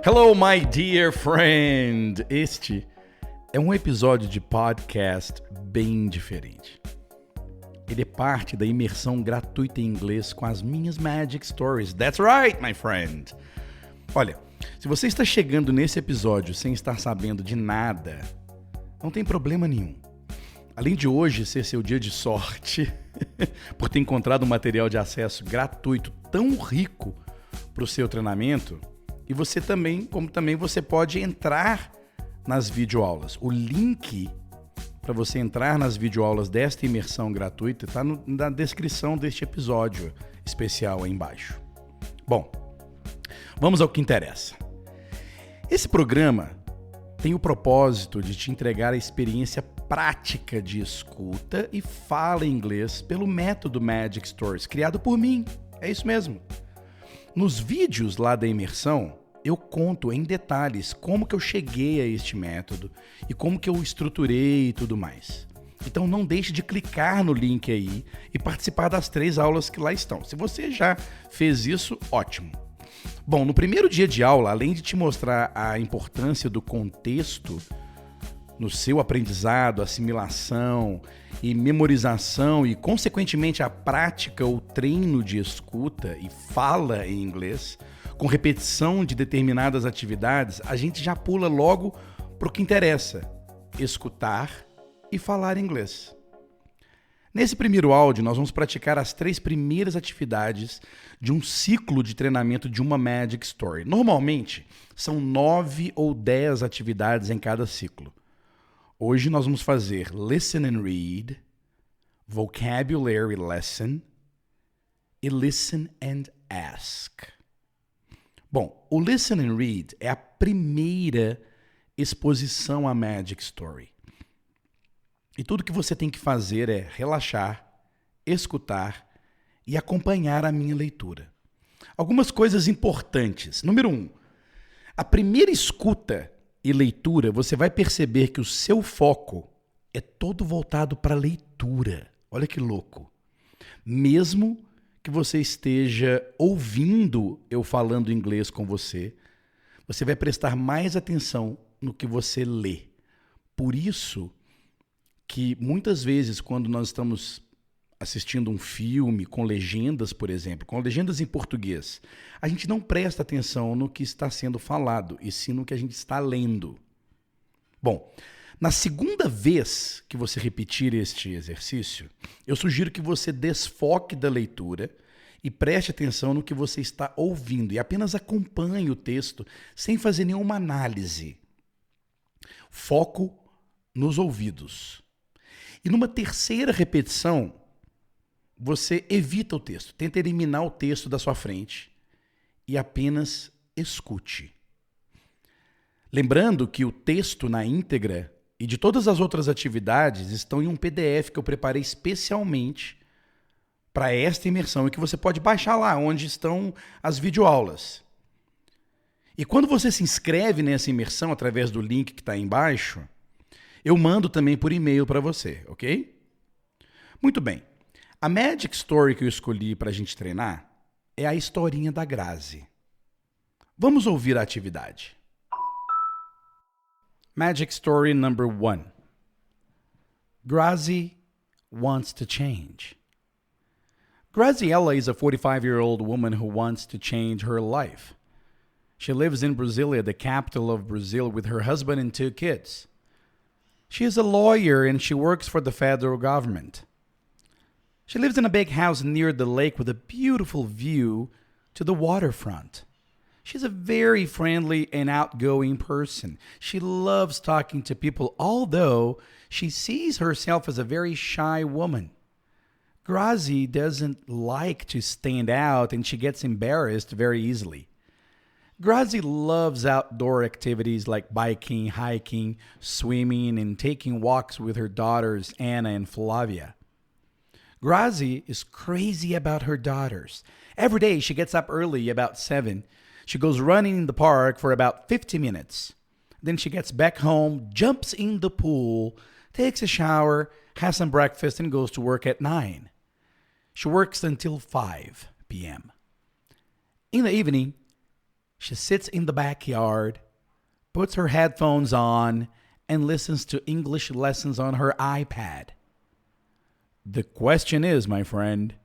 Hello, my dear friend! Este é um episódio de podcast bem diferente. Ele é parte da imersão gratuita em inglês com as minhas Magic Stories. That's right, my friend! Olha, se você está chegando nesse episódio sem estar sabendo de nada, não tem problema nenhum. Além de hoje ser seu dia de sorte, por ter encontrado um material de acesso gratuito tão rico para o seu treinamento, e você também, como também você pode entrar nas videoaulas. O link para você entrar nas videoaulas desta imersão gratuita está na descrição deste episódio especial aí embaixo. Bom, vamos ao que interessa. Esse programa tem o propósito de te entregar a experiência prática de escuta e fala inglês pelo método Magic Stories, criado por mim. É isso mesmo. Nos vídeos lá da imersão, eu conto em detalhes como que eu cheguei a este método e como que eu estruturei e tudo mais. Então não deixe de clicar no link aí e participar das 3 aulas que lá estão. Se você já fez isso, ótimo. Bom, no primeiro dia de aula, além de te mostrar a importância do contexto no seu aprendizado, assimilação e memorização e, consequentemente, a prática ou treino de escuta e fala em inglês, com repetição de determinadas atividades, a gente já pula logo para o que interessa: escutar e falar inglês. Nesse primeiro áudio, nós vamos praticar as 3 primeiras atividades de um ciclo de treinamento de uma Magic Story. Normalmente, são 9 ou 10 atividades em cada ciclo. Hoje nós vamos fazer Listen and Read, Vocabulary Lesson e Listen and Ask. Bom, o Listen and Read é a primeira exposição à Magic Story. E tudo que você tem que fazer é relaxar, escutar e acompanhar a minha leitura. Algumas coisas importantes. Número 1, a primeira escuta e leitura, você vai perceber que o seu foco é todo voltado para a leitura. Olha que louco. Mesmo que você esteja ouvindo eu falando inglês com você, você vai prestar mais atenção no que você lê. Por isso que muitas vezes quando nós estamos assistindo um filme com legendas, por exemplo, com legendas em português, a gente não presta atenção no que está sendo falado, e sim no que a gente está lendo. Bom, na segunda vez que você repetir este exercício, eu sugiro que você desfoque da leitura e preste atenção no que você está ouvindo e apenas acompanhe o texto sem fazer nenhuma análise. Foco nos ouvidos. E numa terceira repetição, você evita o texto, tenta eliminar o texto da sua frente e apenas escute. Lembrando que o texto na íntegra e de todas as outras atividades estão em um PDF que eu preparei especialmente para esta imersão e que você pode baixar lá, onde estão as videoaulas. E quando você se inscreve nessa imersão através do link que está aí embaixo, eu mando também por e-mail para você, ok? Muito bem. A Magic Story que eu escolhi para a gente treinar é a historinha da Grazi. Vamos ouvir a atividade. Magic Story number 1. Grazi wants to change. Graziella is a 45-year-old woman who wants to change her life. She lives in Brasilia, the capital of Brazil, with her husband and 2 kids. She is a lawyer and she works for the federal government. She lives in a big house near the lake with a beautiful view to the waterfront. She's a very friendly and outgoing person. She loves talking to people, although she sees herself as a very shy woman. Grazi doesn't like to stand out and she gets embarrassed very easily. Grazi loves outdoor activities like biking, hiking, swimming, and taking walks with her daughters Anna and Flavia. Grazi is crazy about her daughters. Every day she gets up early, about 7. She goes running in the park for about 50 minutes. Then she gets back home, jumps in the pool, takes a shower, has some breakfast, and goes to work at 9. She works until 5 p.m. In the evening, She sits in the backyard, puts her headphones on, and listens to English lessons on her iPad. The question is, my friend,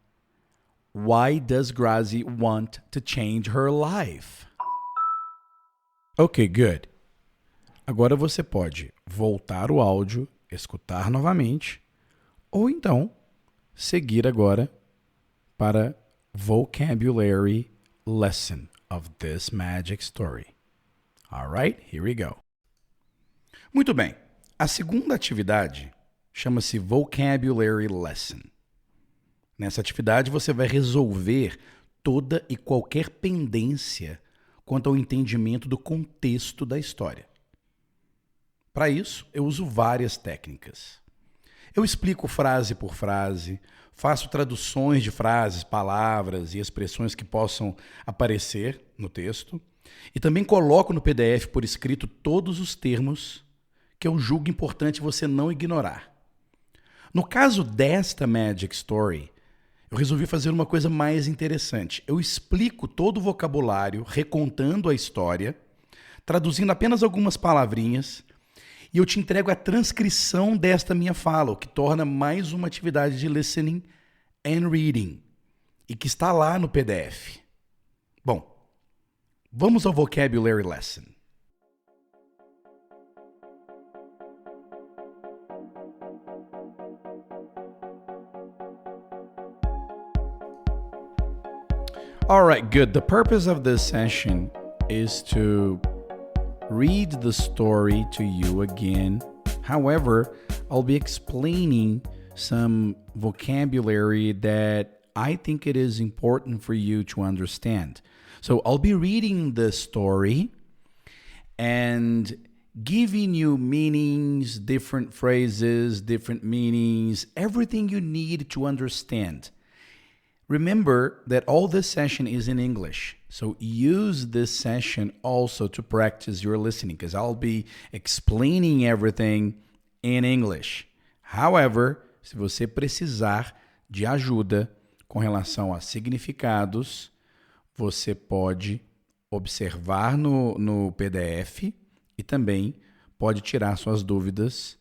why does Grazi want to change her life? Ok, good. Agora você pode voltar o áudio, escutar novamente, ou então seguir agora para vocabulary lesson of this magic story. All right, here we go. Muito bem. A segunda atividade chama-se vocabulary lesson. Nessa atividade você vai resolver toda e qualquer pendência quanto ao entendimento do contexto da história. Para isso, eu uso várias técnicas. Eu explico frase por frase, faço traduções de frases, palavras e expressões que possam aparecer no texto e também coloco no PDF por escrito todos os termos que eu julgo importante você não ignorar. No caso desta Magic Story, eu resolvi fazer uma coisa mais interessante. Eu explico todo o vocabulário, recontando a história, traduzindo apenas algumas palavrinhas, e eu te entrego a transcrição desta minha fala, o que torna mais uma atividade de listening and reading, e que está lá no PDF. Bom, vamos ao vocabulary lesson. All right, good. The purpose of this session is to read the story to you again. However, I'll be explaining some vocabulary that I think it is important for you to understand. So I'll be reading the story and giving you meanings, different phrases, different meanings, everything you need to understand. Remember that all this session is in English, so use this session also to practice your listening, because I'll be explaining everything in English. However, se você precisar de ajuda com relação a significados, você pode observar no PDF e também pode tirar suas dúvidas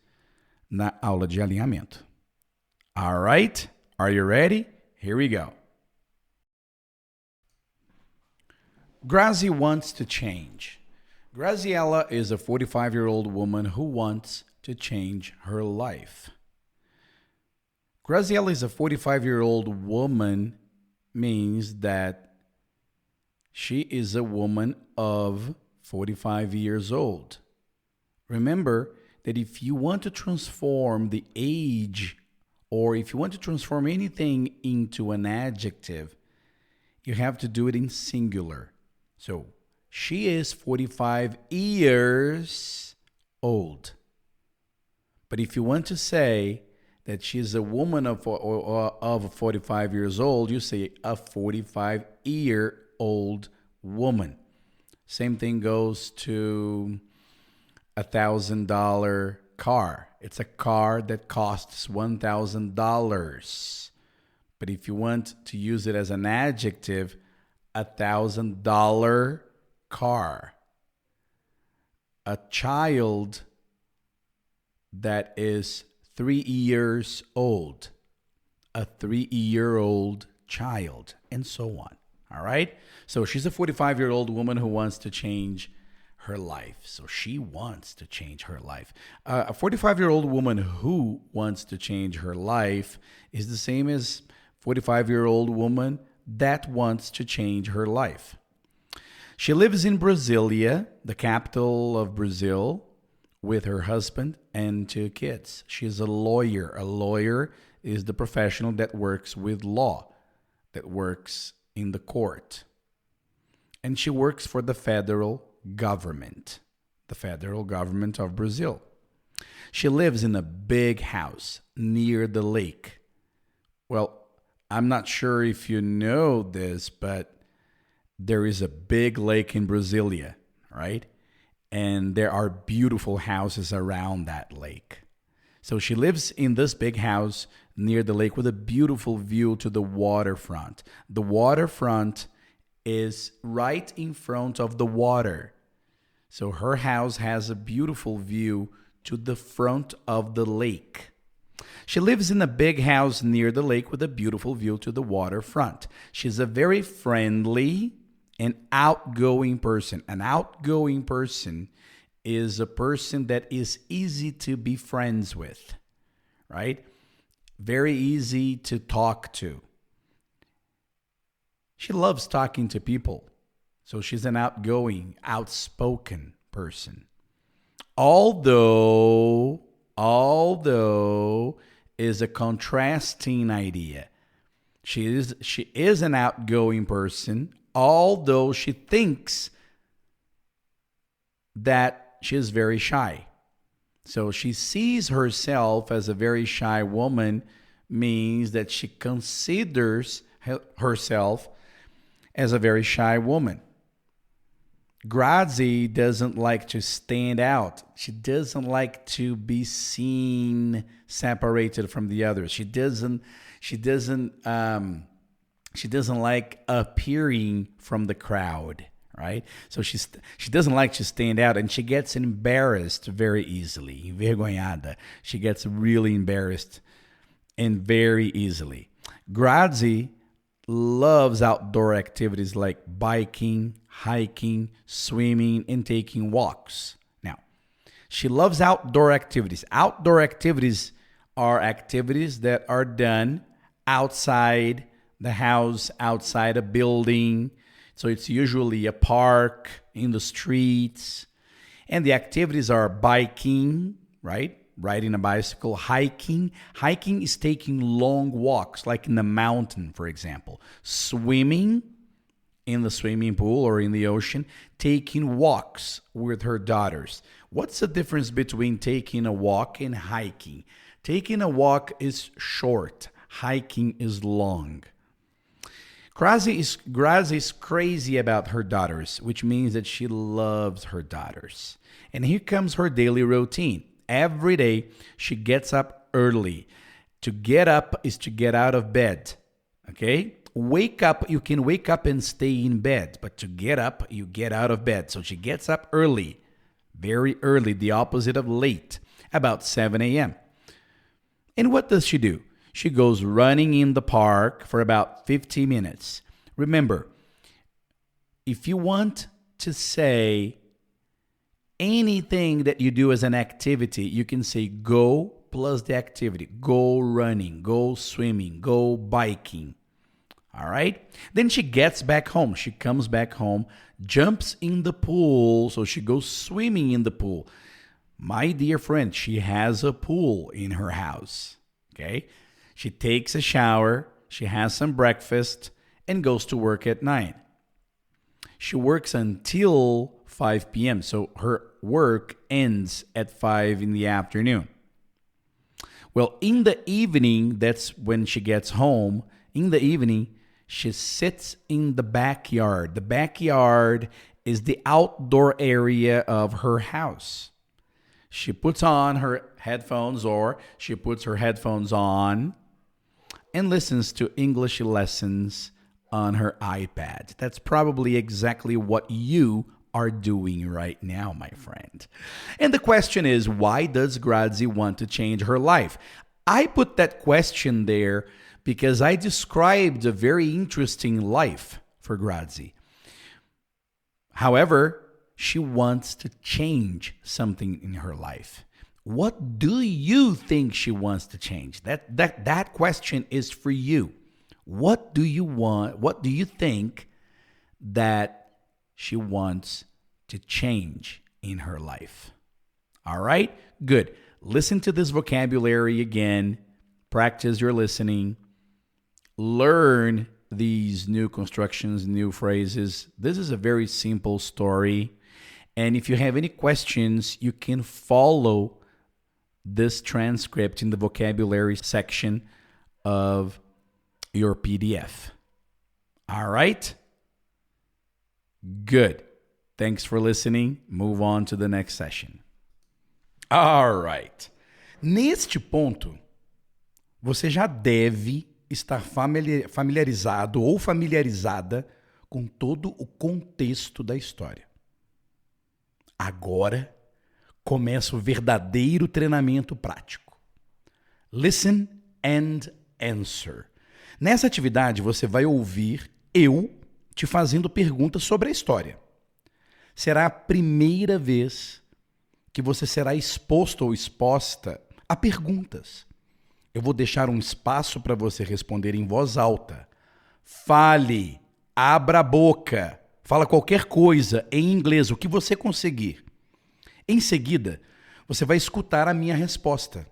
na aula de alinhamento. All right? Are you ready? Here we go. Grazi wants to change. Graziella is a 45-year-old woman who wants to change her life. Graziella is a 45-year-old woman means that she is a woman of 45 years old. Remember that if you want to transform the age, or if you want to transform anything into an adjective, you have to do it in singular. So, she is 45 years old. But if you want to say that she's a woman of 45 years old, you say a 45-year-old woman. Same thing goes to $1,000 car. It's a car that costs $1,000. But if you want to use it as an adjective, $1,000 car. A child that is 3 years old. A 3-year-old child, and so on. All right? So she's a 45-year-old woman who wants to change her life. So she wants to change her life. A 45-year-old woman who wants to change her life is the same as 45-year-old woman that wants to change her life. She lives in Brasilia, the capital of Brazil, with her husband and 2 kids. She is a lawyer. A lawyer is the professional that works with law, that works in the court. And she works for the federal government of Brazil. She lives in a big house near the lake. Well, I'm not sure if you know this, but there is a big lake in Brasilia, right? And there are beautiful houses around that lake. So she lives in this big house near the lake with a beautiful view to the waterfront. The waterfront is right in front of the water. So her house has a beautiful view to the front of the lake. She lives in a big house near the lake with a beautiful view to the waterfront. She's a very friendly and outgoing person. An outgoing person is a person that is easy to be friends with, right? Very easy to talk to. She loves talking to people. So she's an outgoing, outspoken person. Although is a contrasting idea. She is an outgoing person, although she thinks that she is very shy. So she sees herself as a very shy woman, means that she considers herself as a very shy woman. Grazi doesn't like to stand out. She doesn't like to be seen separated from the others. She doesn't like appearing from the crowd, right? So she doesn't like to stand out, and she gets embarrassed very easily. Envergonhada. She gets really embarrassed and very easily. Grazi loves outdoor activities like biking, hiking, swimming, and taking walks. Now, she loves outdoor activities. Outdoor activities are activities that are done outside the house, outside a building. So it's usually a park, in the streets. And the activities are biking, right? Riding a bicycle, hiking. Hiking is taking long walks, like in the mountain, for example. Swimming in the swimming pool or in the ocean. Taking walks with her daughters. What's the difference between taking a walk and hiking? Taking a walk is short. Hiking is long. Grazi is crazy about her daughters, which means that she loves her daughters. And here comes her daily routine. Every day, she gets up early. To get up is to get out of bed. Okay? Wake up, you can wake up and stay in bed. But to get up, you get out of bed. So she gets up early. Very early, the opposite of late. About 7 a.m. And what does she do? She goes running in the park for about 50 minutes. Remember, if you want to say anything that you do as an activity, you can say go plus the activity. Go running, go swimming, go biking. All right? Then she gets back home. She comes back home, jumps in the pool. So she goes swimming in the pool. My dear friend, she has a pool in her house. Okay? She takes a shower, she has some breakfast, and goes to work at 9. She works until 5 p.m. So her work ends at 5 in the afternoon. Well, in the evening, that's when she gets home. In the evening, she sits in the backyard. The backyard is the outdoor area of her house. She puts on her headphones, or she puts her headphones on and listens to English lessons on her iPad. That's probably exactly what you are doing right now, my friend. And the question is, why does Grazi want to change her life? I put that question there because I described a very interesting life for Grazi. However, she wants to change something in her life. What do you think she wants to change? That question is for you. What do you want? What do you think that she wants to change in her life? All right? Good. Listen to this vocabulary again. Practice your listening. Learn these new constructions, new phrases. This is a very simple story. And if you have any questions, you can follow this transcript in the vocabulary section of your PDF. All right? Good. Thanks for listening. Move on to the next session. All right. Neste ponto, você já deve estar familiarizado ou familiarizada com todo o contexto da história. Agora começa o verdadeiro treinamento prático. Listen and answer. Nessa atividade você vai ouvir eu te fazendo perguntas sobre a história. Será a primeira vez que você será exposto ou exposta a perguntas. Eu vou deixar um espaço para você responder em voz alta. Fale, abra a boca, fala qualquer coisa em inglês, o que você conseguir. Em seguida, você vai escutar a minha resposta.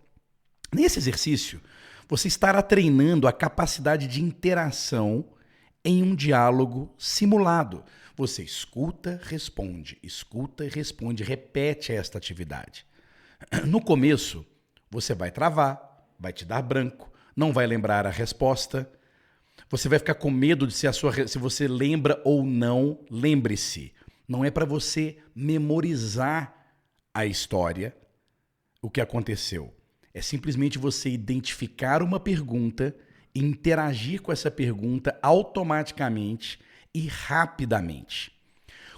Nesse exercício, você estará treinando a capacidade de interação em um diálogo simulado. Você escuta e responde, repete esta atividade. No começo, você vai travar, vai te dar branco, não vai lembrar a resposta. Você vai ficar com medo de se você lembra ou não. Lembre-se, não é para você memorizar a história, o que aconteceu. É simplesmente você identificar uma pergunta e interagir com essa pergunta automaticamente e rapidamente.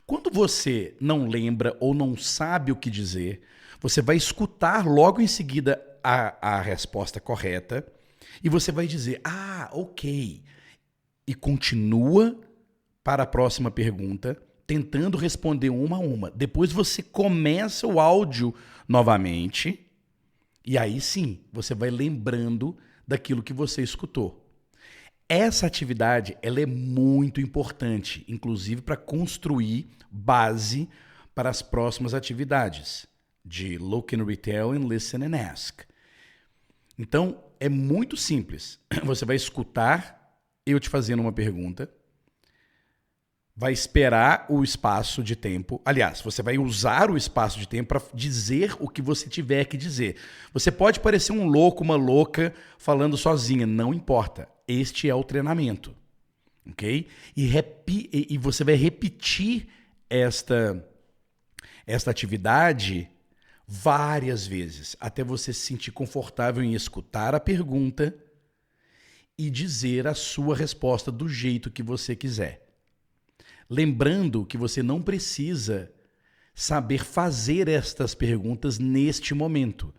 Quando você não lembra ou não sabe o que dizer, você vai escutar logo em seguida a resposta correta e você vai dizer, ok, e continua para a próxima pergunta, tentando responder uma a uma. Depois você começa o áudio novamente e aí sim, você vai lembrando daquilo que você escutou. Essa atividade ela é muito importante, inclusive para construir base para as próximas atividades de Look and Retell and Listen and Ask. Então, é muito simples. Você vai escutar eu te fazendo uma pergunta, vai esperar o espaço de tempo. Aliás, você vai usar o espaço de tempo para dizer o que você tiver que dizer. Você pode parecer um louco, uma louca, falando sozinha. Não importa. Este é o treinamento. Ok? E você vai repetir esta atividade várias vezes, até você se sentir confortável em escutar a pergunta e dizer a sua resposta do jeito que você quiser. Lembrando que você não precisa saber fazer estas perguntas neste momento.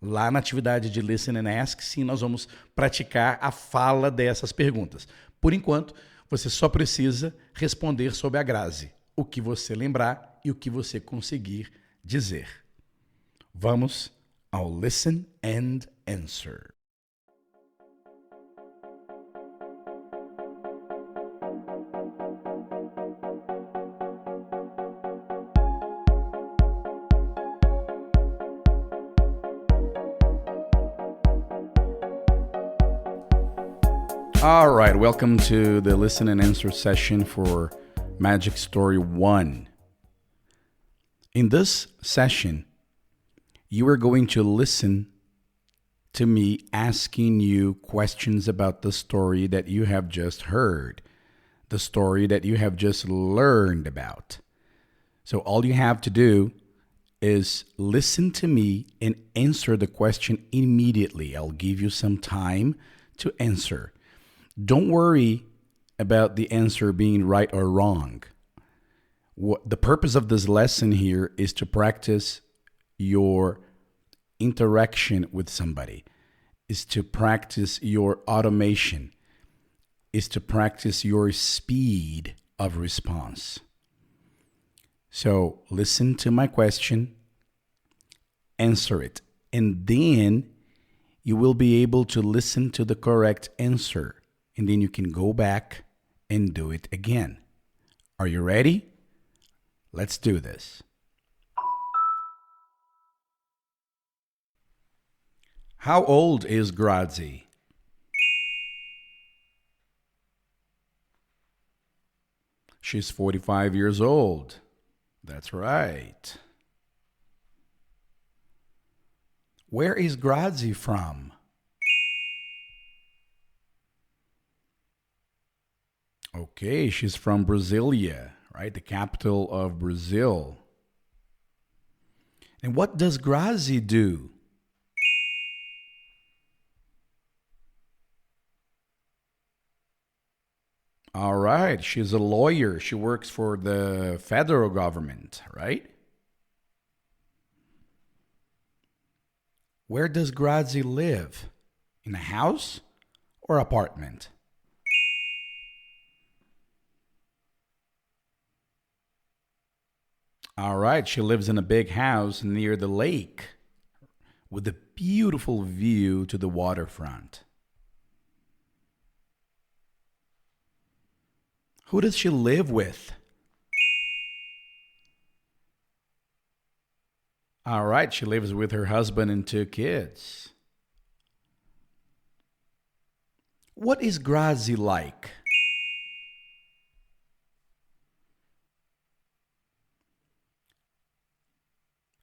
Lá na atividade de Listen and Ask, sim, nós vamos praticar a fala dessas perguntas. Por enquanto, você só precisa responder sob a grade, o que você lembrar e o que você conseguir dizer. Vamos ao Listen and Answer. All right, welcome to the Listen and Answer session for Magic Story 1. In this session, you are going to listen to me asking you questions about the story that you have just heard, the story that you have just learned about. So all you have to do is listen to me and answer the question immediately. I'll give you some time to answer. Don't worry about the answer being right or wrong. The purpose of this lesson here is to practice your interaction with somebody, is to practice your automation, is to practice your speed of response. So listen to my question, answer it, and then you will be able to listen to the correct answer. And then you can go back and do it again. Are you ready? Let's do this. How old is Grazi? She's 45 years old. That's right. Where is Grazi from? Okay, she's from Brasilia, right? The capital of Brazil. And what does Grazi do? All right. She's a lawyer. She works for the federal government, right? Where does Grazi live? In a house or apartment? All right. She lives in a big house near the lake with a beautiful view to the waterfront. Who does she live with? All right, she lives with her husband and 2 kids. What is Grazi like?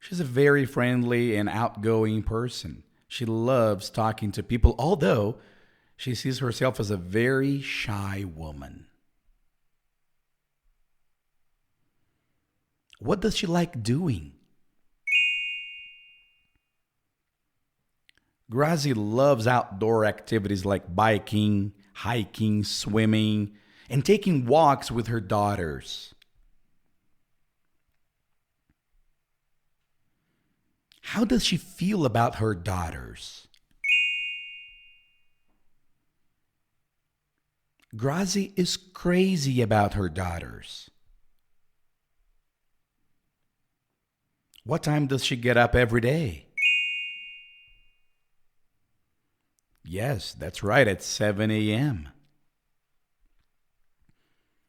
She's a very friendly and outgoing person. She loves talking to people, although she sees herself as a very shy woman. What does she like doing? Grazi loves outdoor activities like biking, hiking, swimming, and taking walks with her daughters. How does she feel about her daughters? Grazi is crazy about her daughters. What time does she get up every day? Yes, that's right, at 7 a.m.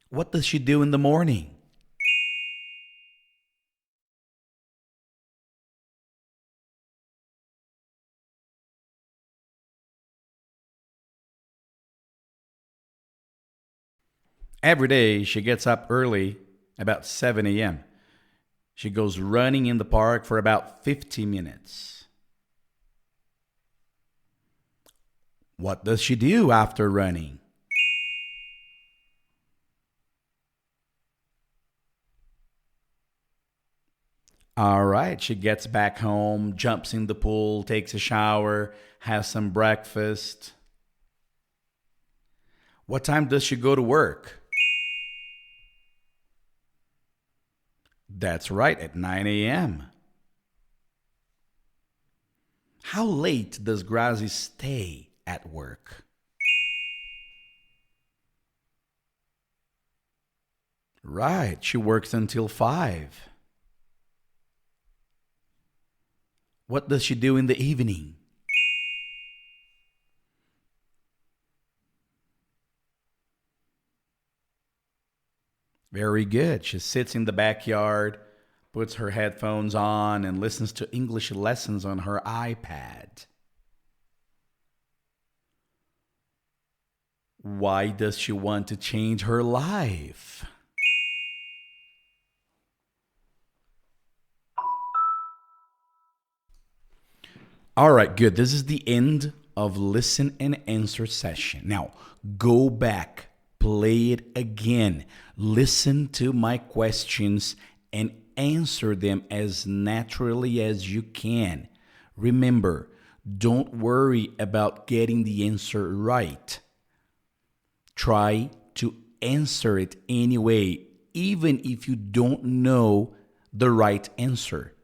What does she do in the morning? Every day she gets up early, about 7 a.m. She goes running in the park for about 50 minutes. What does she do after running? All right, she gets back home, jumps in the pool, takes a shower, has some breakfast. What time does she go to work? That's right, at 9 a.m. How late does Grazi stay at work? Right, she works until 5. What does she do in the evening? Very good. She sits in the backyard, puts her headphones on, and listens to English lessons on her iPad. Why does she want to change her life? All right, good. This is the end of listen and answer session. Now, go back, play it again, listen to my questions and answer them as naturally as you can. Remember, don't worry about getting the answer right. Try to answer it anyway, even if you don't know the right answer.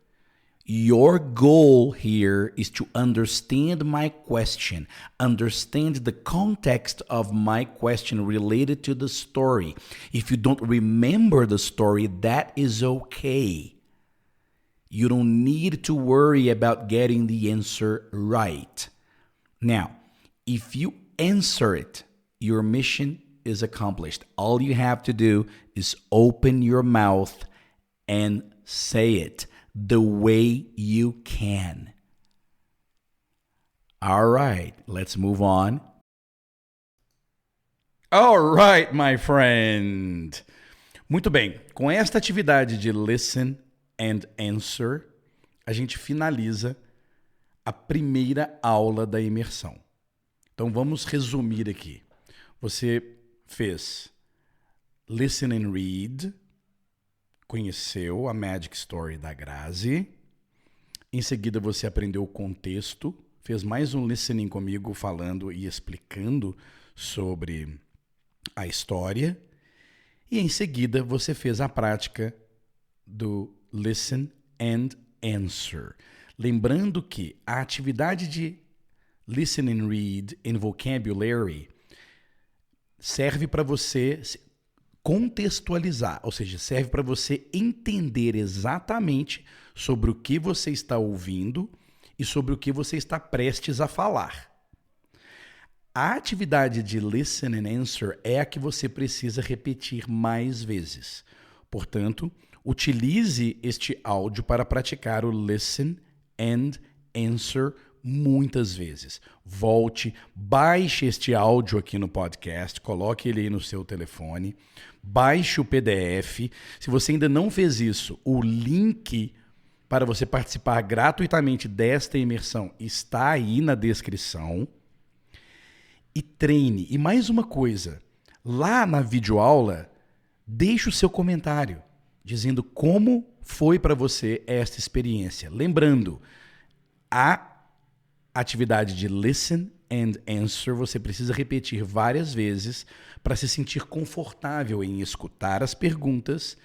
Your goal here is to understand my question, understand the context of my question related to the story. If you don't remember the story, that is okay. You don't need to worry about getting the answer right. Now, if you answer it, your mission is accomplished. All you have to do is open your mouth and say it the way you can. All right, let's move on. All right, my friend. Muito bem, com esta atividade de listen and answer, a gente finaliza a primeira aula da imersão. Então vamos resumir aqui. Você fez listen and read, conheceu a Magic Story da Grazi. Em seguida você aprendeu o contexto, fez mais um listening comigo falando e explicando sobre a história e em seguida você fez a prática do Listen and Answer. Lembrando que a atividade de Listen and Read in Vocabulary serve para você contextualizar, ou seja, serve para você entender exatamente sobre o que você está ouvindo e sobre o que você está prestes a falar. A atividade de Listen and Answer é a que você precisa repetir mais vezes. Portanto, utilize este áudio para praticar o Listen and Answer muitas vezes. Volte, baixe este áudio aqui no podcast, coloque ele aí no seu telefone, baixe o PDF. Se você ainda não fez isso, o link para você participar gratuitamente desta imersão está aí na descrição. E treine. E mais uma coisa, lá na videoaula, deixe o seu comentário dizendo como foi para você esta experiência. Lembrando, a atividade de Listen and Answer você precisa repetir várias vezes para se sentir confortável em escutar as perguntas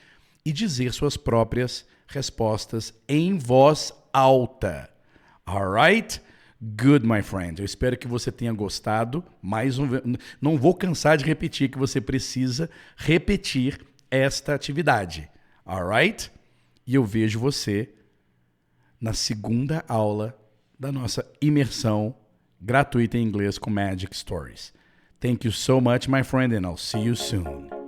e dizer suas próprias respostas em voz alta. Alright? Good, my friend. Eu espero que você tenha gostado. Não vou cansar de repetir que você precisa repetir esta atividade. Alright? E eu vejo você na segunda aula da nossa imersão gratuita em inglês com Magic Stories. Thank you so much, my friend, and I'll see you soon.